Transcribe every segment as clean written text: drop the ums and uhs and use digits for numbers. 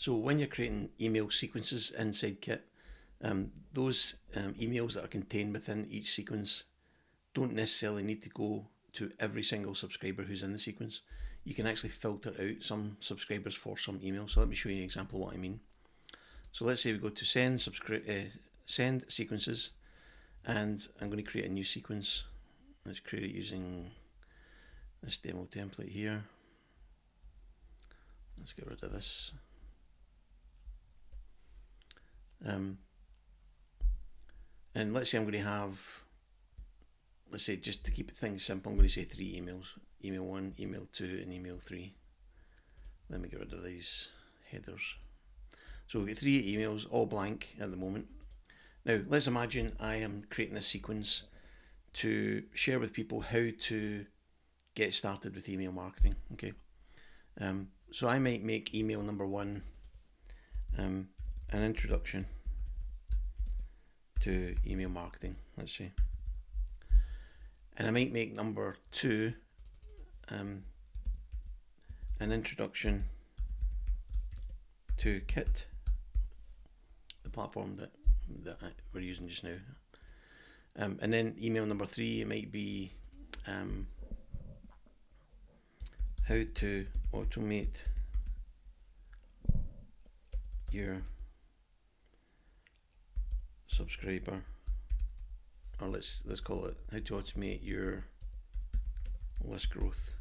So when you're creating email sequences inside Kit, those emails that are contained within each sequence don't necessarily need to go to every single subscriber who's in the sequence. You can actually filter out some subscribers for some emails. So let me show you an example of what I mean. So let's say we go to send sequences, and I'm going to create a new sequence. Let's create it using this demo template here. Let's get rid of this. And let's say I'm going to have, let's say, just to keep things simple, I'm going to say 3 emails. Email 1, email 2, and email 3. Let me get rid of these headers. So we've got 3 emails, all blank at the moment. Now, let's imagine I am creating this sequence to share with people how to get started with email marketing. Okay. So I might make email number 1 an introduction to email marketing, let's say. And I might make number 2 an introduction to Kit, the platform that we're using just now. And then email number 3, it might be how to automate your subscriber, or let's call it how to automate your list growth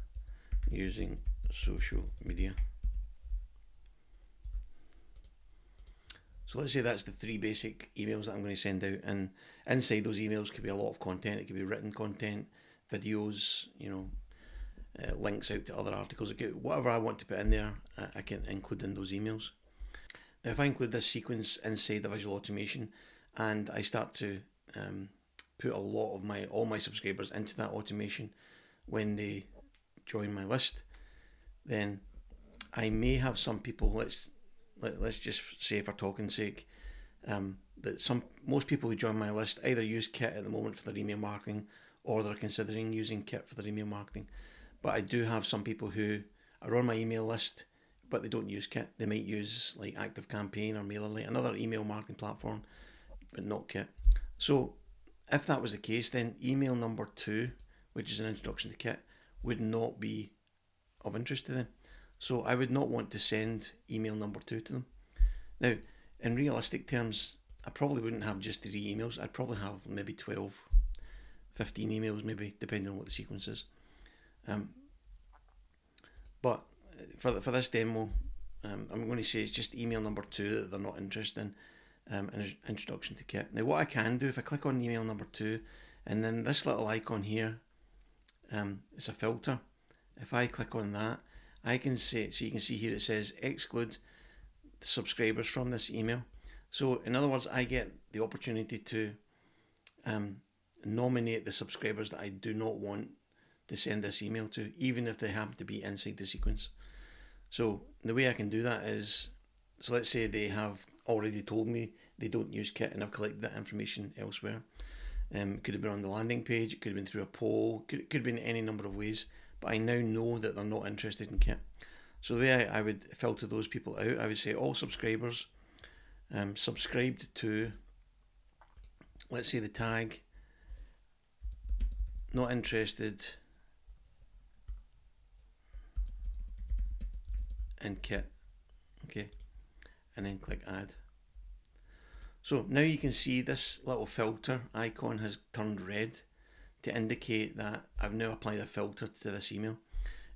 using social media. So let's say that's the 3 basic emails that I'm going to send out, and inside those emails could be a lot of content. It could be written content, videos, links out to other articles. Whatever I want to put in there, I can include in those emails. Now, if I include this sequence inside the visual automation, and I start to put a lot of all my subscribers into that automation when they join my list, then I may have some people. Let's just say, for talking's sake, that most people who join my list either use Kit at the moment for their email marketing, or they're considering using Kit for their email marketing. But I do have some people who are on my email list, but they don't use Kit. They might use like ActiveCampaign or MailerLite, another email marketing platform, but not Kit. So if that was the case, then email number 2, which is an introduction to Kit, would not be of interest to them. So I would not want to send email number 2 to them. Now, in realistic terms, I probably wouldn't have just 3 emails. I'd probably have maybe 12, 15 emails, maybe, depending on what the sequence is. But for this demo, I'm going to say it's just email number 2 that they're not interested in, an introduction to Kit. Now, what I can do, if I click on email number 2, and then this little icon here, it's a filter. If I click on that, I can say, so you can see here it says exclude subscribers from this email. So in other words, I get the opportunity to nominate the subscribers that I do not want to send this email to, even if they happen to be inside the sequence. So the way I can do that is, so let's say they have already told me they don't use Kit, and I've collected that information elsewhere. It could have been on the landing page, it could have been through a poll, could have been any number of ways, but I now know that they're not interested in Kit. So the way I would filter those people out, I would say all subscribers subscribed to, let's say, the tag not interested in Kit. Okay, and then click add. So now you can see this little filter icon has turned red to indicate that I've now applied a filter to this email.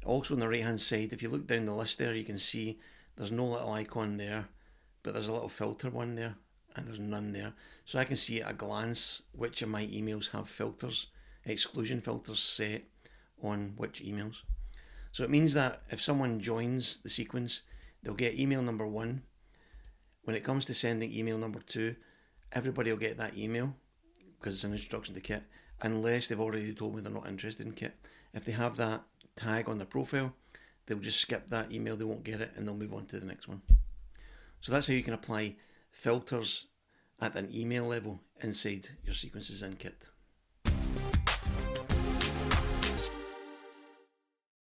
Also on the right hand side, if you look down the list there, you can see there's no little icon there, but there's a little filter one there, and there's none there. So I can see at a glance which of my emails have filters, exclusion filters set on which emails. So it means that if someone joins the sequence, they'll get email number 1. When it comes to sending email number 2, everybody will get that email because it's an introduction to Kit, unless they've already told me they're not interested in Kit. If they have that tag on their profile, they'll just skip that email, they won't get it, and they'll move on to the next one. So that's how you can apply filters at an email level inside your sequences in Kit.